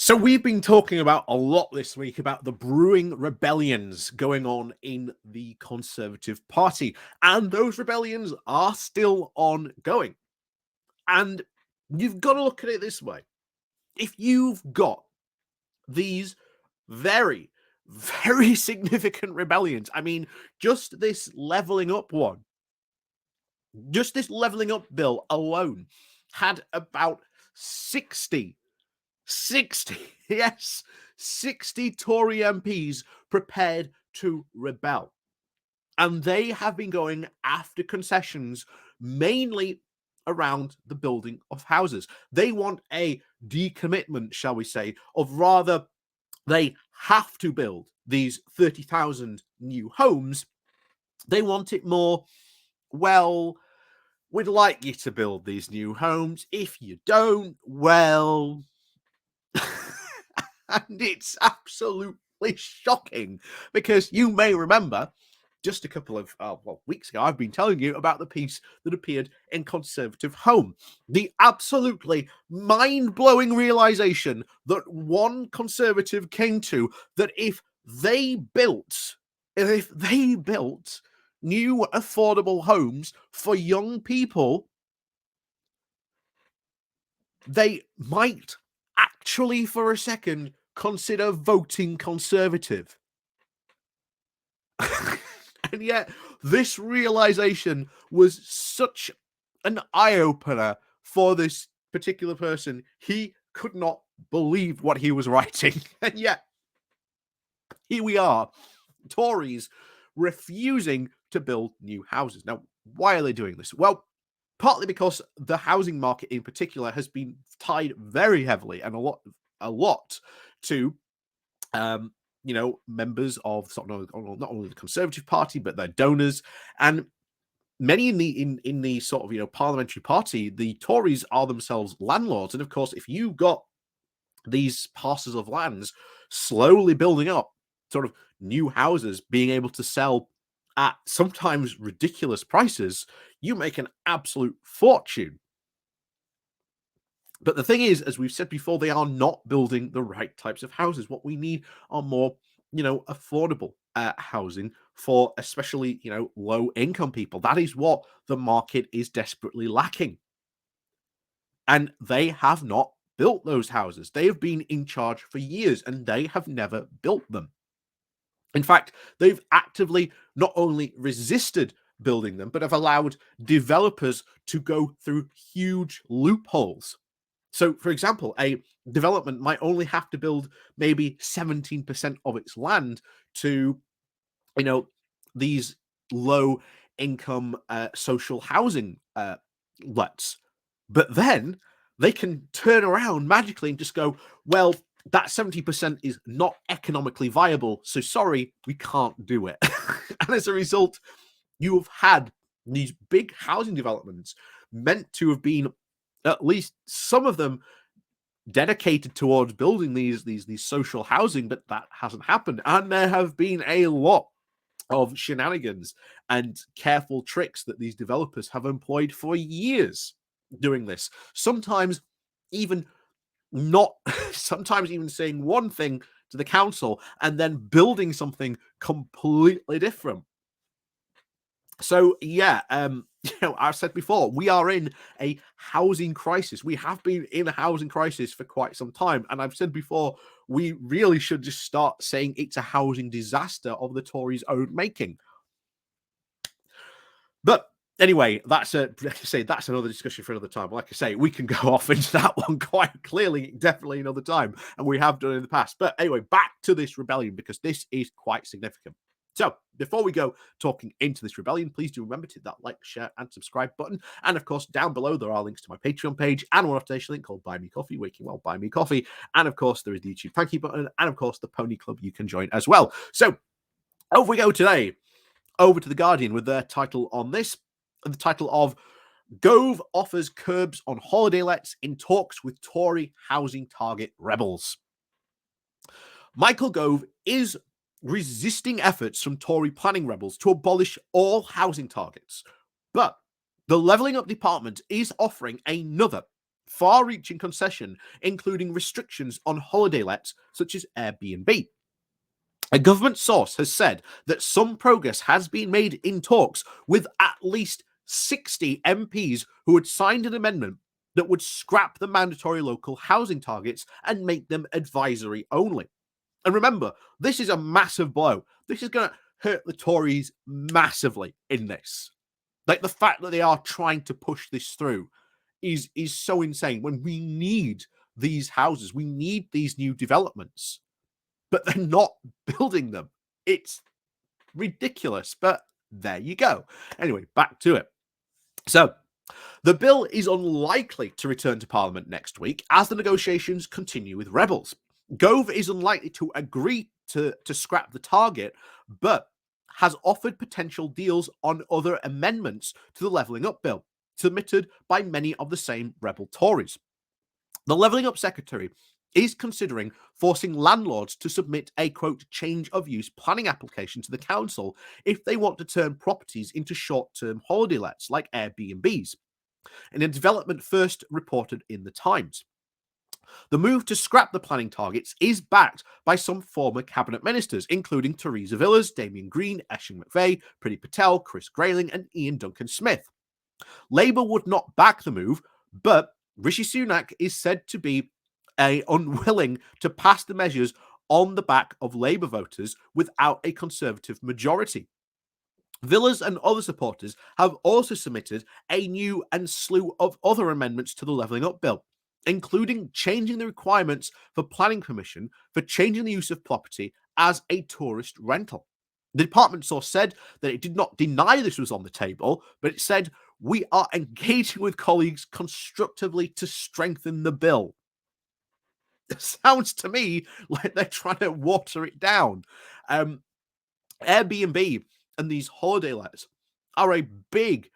So we've been talking about a lot this week about the brewing rebellions going on in the Conservative Party, and those rebellions are still ongoing. And you've got to look at it this way. If you've got these very, very significant rebellions, I mean, just this levelling up one, just this levelling up bill alone had about 60, yes, 60 Tory MPs prepared to rebel. And they have been going after concessions mainly around the building of houses. They want a decommitment, shall we say, of rather they have to build these 30,000 new homes. They want it more, well, we'd like you to build these new homes. If you don't, well, and it's absolutely shocking because you may remember just a couple of weeks ago, I've been telling you about the piece that appeared in Conservative Home. The absolutely mind-blowing realization that one Conservative came to that if they built new affordable homes for young people, they might actually for a second consider voting Conservative. And yet this realization was such an eye-opener for this particular person. He could not believe what he was writing. And yet here we are, Tories refusing to build new houses. Now, why are they doing this? Well, partly because the housing market in particular has been tied very heavily and a lot to members of not only the Conservative Party but their donors, and many in the sort of parliamentary party. The Tories are themselves landlords, and of course, if you got these parcels of lands slowly building up, sort of new houses being able to sell at sometimes ridiculous prices, you make an absolute fortune. But the thing is, as we've said before, they are not building the right types of houses. What we need are more, affordable housing for especially, low income people. That is what the market is desperately lacking. And they have not built those houses. They have been in charge for years and they have never built them. In fact, they've actively not only resisted building them, but have allowed developers to go through huge loopholes. So, for example, a development might only have to build maybe 17% of its land to, these low income social housing lets. But then they can turn around magically and just go, well, that 70% is not economically viable. So sorry, we can't do it. And as a result, you have had these big housing developments meant to have been, at least some of them, dedicated towards building these social housing, but that hasn't happened. And there have been a lot of shenanigans and careful tricks that these developers have employed for years doing this. Sometimes even saying one thing to the council and then building something completely different. So yeah, I've said before, we are in a housing crisis. We have been in a housing crisis for quite some time. And I've said before, we really should just start saying it's a housing disaster of the Tories' own making. But anyway, that's another discussion for another time. Like I say, we can go off into that one quite clearly, definitely another time. And we have done in the past. But anyway, back to this rebellion, because this is quite significant. So, before we go talking into this rebellion, please do remember to hit that like, share, and subscribe button. And of course, down below, there are links to my Patreon page and one afternoon link called Buy Me Coffee, Waking Well, Buy Me Coffee. And of course, there is the YouTube thank you button. And of course, the Pony Club you can join as well. So, over we go today, over to The Guardian with their title on this, the title of Gove offers curbs on holiday lets in talks with Tory housing target rebels. Michael Gove is resisting efforts from Tory planning rebels to abolish all housing targets. But the Levelling Up Department is offering another far-reaching concession, including restrictions on holiday lets such as Airbnb. A government source has said that some progress has been made in talks with at least 60 MPs who had signed an amendment that would scrap the mandatory local housing targets and make them advisory only. And remember, this is a massive blow. This is going to hurt the Tories massively in this. Like, the fact that they are trying to push this through is so insane when we need these houses, we need these new developments, but they're not building them. It's ridiculous, but there you go. Anyway, back to it. So, the bill is unlikely to return to Parliament next week as the negotiations continue with rebels. Gove is unlikely to agree to scrap the target, but has offered potential deals on other amendments to the Levelling Up bill, submitted by many of the same rebel Tories. The Levelling Up Secretary is considering forcing landlords to submit a, quote, change of use planning application to the council if they want to turn properties into short-term holiday lets like Airbnbs, in a development first reported in the Times. The move to scrap the planning targets is backed by some former cabinet ministers, including Theresa Villas, Damien Green, Aisling McVeigh, Priti Patel, Chris Grayling, and Ian Duncan Smith. Labour would not back the move, but Rishi Sunak is said to be unwilling to pass the measures on the back of Labour voters without a Conservative majority. Villas and other supporters have also submitted a new and slew of other amendments to the Levelling Up bill, including changing the requirements for planning permission for changing the use of property as a tourist rental. The department source said that it did not deny this was on the table, but it said, "We are engaging with colleagues constructively to strengthen the bill." It sounds to me like they're trying to water it down. Airbnb and these holiday lets are a big,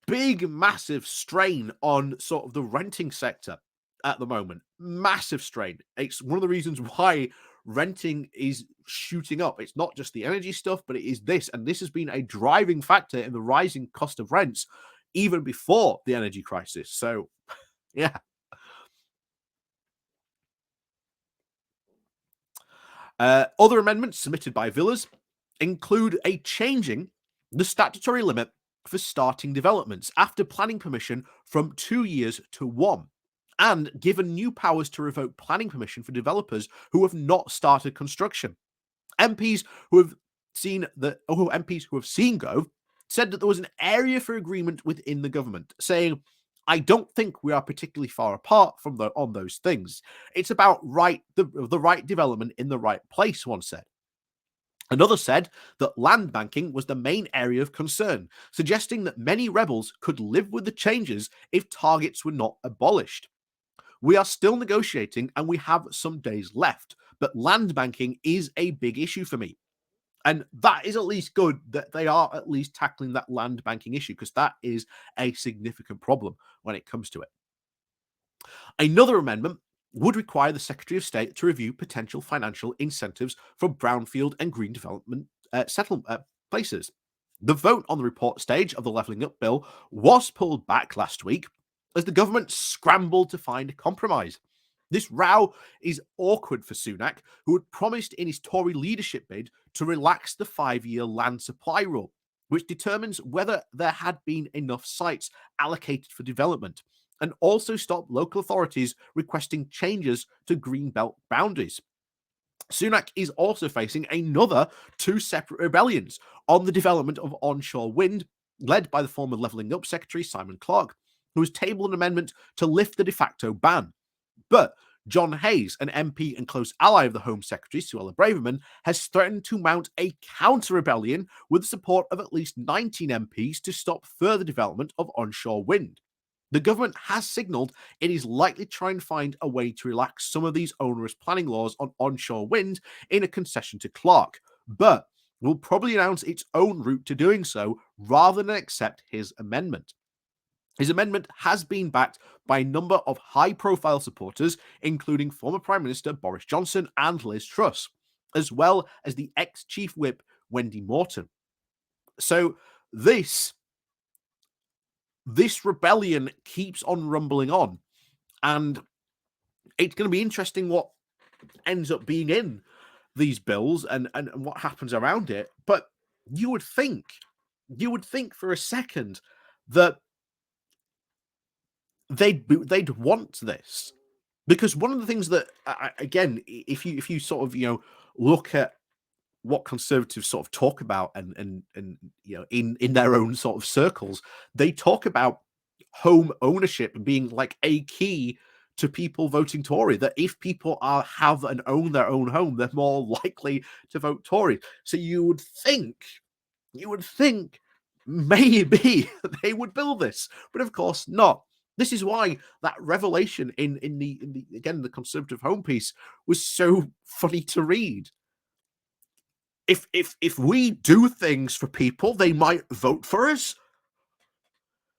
massive strain on sort of the renting sector at the moment. Massive strain. It's one of the reasons why renting is shooting up. It's not just the energy stuff, but it is this. And this has been a driving factor in the rising cost of rents even before the energy crisis. So, yeah. Other amendments submitted by Villas include a changing the statutory limit for starting developments after planning permission from 2 years to 1, and given new powers to revoke planning permission for developers who have not started construction. MPs who have seen Gove said that there was an area for agreement within the government, saying, "I don't think we are particularly far apart on those things. It's about the right development in the right place," one said. Another said that land banking was the main area of concern, suggesting that many rebels could live with the changes if targets were not abolished. "We are still negotiating and we have some days left, but land banking is a big issue for me." And that is at least good that they are at least tackling that land banking issue, because that is a significant problem when it comes to it. Another amendment would require the Secretary of State to review potential financial incentives for brownfield and green development settlement places. The vote on the report stage of the Levelling Up bill was pulled back last week as the government scrambled to find a compromise. This row is awkward for Sunak, who had promised in his Tory leadership bid to relax the 5-year land supply rule, which determines whether there had been enough sites allocated for development, and also stop local authorities requesting changes to greenbelt boundaries. Sunak is also facing another 2 separate rebellions on the development of onshore wind, led by the former Levelling Up Secretary Simon Clarke, who has tabled an amendment to lift the de facto ban. But John Hayes, an MP and close ally of the Home Secretary, Suella Braverman, has threatened to mount a counter-rebellion with the support of at least 19 MPs to stop further development of onshore wind. The government has signalled it is likely to try and find a way to relax some of these onerous planning laws on onshore wind in a concession to Clarke, but will probably announce its own route to doing so rather than accept his amendment. His amendment has been backed by a number of high-profile supporters, including former Prime Minister Boris Johnson and Liz Truss, as well as the ex-Chief Whip Wendy Morton. So this rebellion keeps on rumbling on, And it's going to be interesting what ends up being in these bills and what happens around it. But you would think for a second that they'd want this, because one of the things that again, if you sort of look at what conservatives sort of talk about and in their own sort of circles, they talk about home ownership being like a key to people voting Tory. That if people have and own their own home, they're more likely to vote Tory. So you would think maybe they would build this, but of course not. This is why that revelation in the again the conservative home piece was so funny to read. If we do things for people, they might vote for us.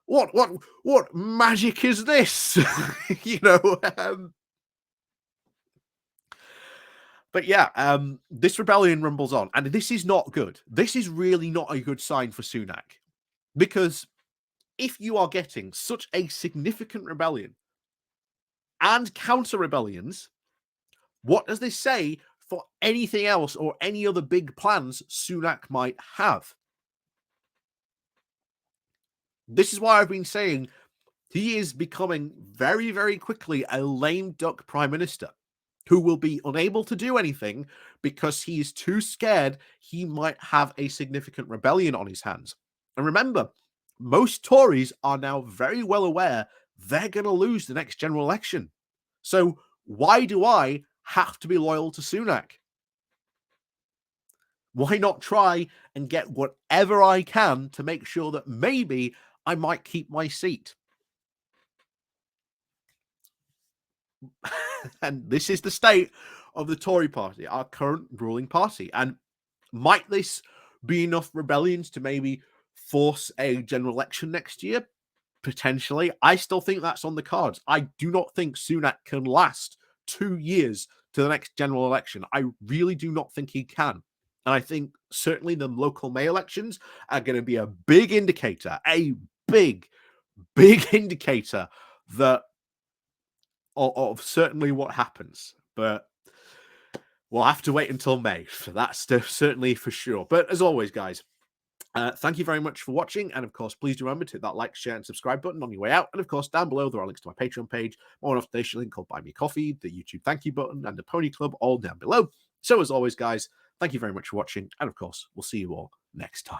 What magic is this? you know. But yeah, this rebellion rumbles on, and this is not good. This is really not a good sign for Sunak, because if you are getting such a significant rebellion and counter rebellions, what does this say for anything else or any other big plans Sunak might have? This is why I've been saying he is becoming very, very quickly a lame duck prime minister who will be unable to do anything because he is too scared he might have a significant rebellion on his hands. And remember, most Tories are now very well aware they're going to lose the next general election. So why do I have to be loyal to Sunak? Why not try and get whatever I can to make sure that maybe I might keep my seat? And this is the state of the Tory party, our current ruling party. And might this be enough rebellions to maybe force a general election next year? Potentially. I still think that's on the cards. I do not think Sunak can last 2 years to the next general election. I really do not think he can. And I think certainly the local May elections are going to be a big indicator, big indicator that of certainly what happens. But we'll have to wait until May for that stuff, certainly for sure. But as always, guys, thank you very much for watching. And of course, please do remember to hit that like, share, and subscribe button on your way out. And of course, down below, there are links to my Patreon page, more an affiliation link called Buy Me Coffee, the YouTube thank you button, and the Pony Club, all down below. So as always, guys, thank you very much for watching. And of course, we'll see you all next time.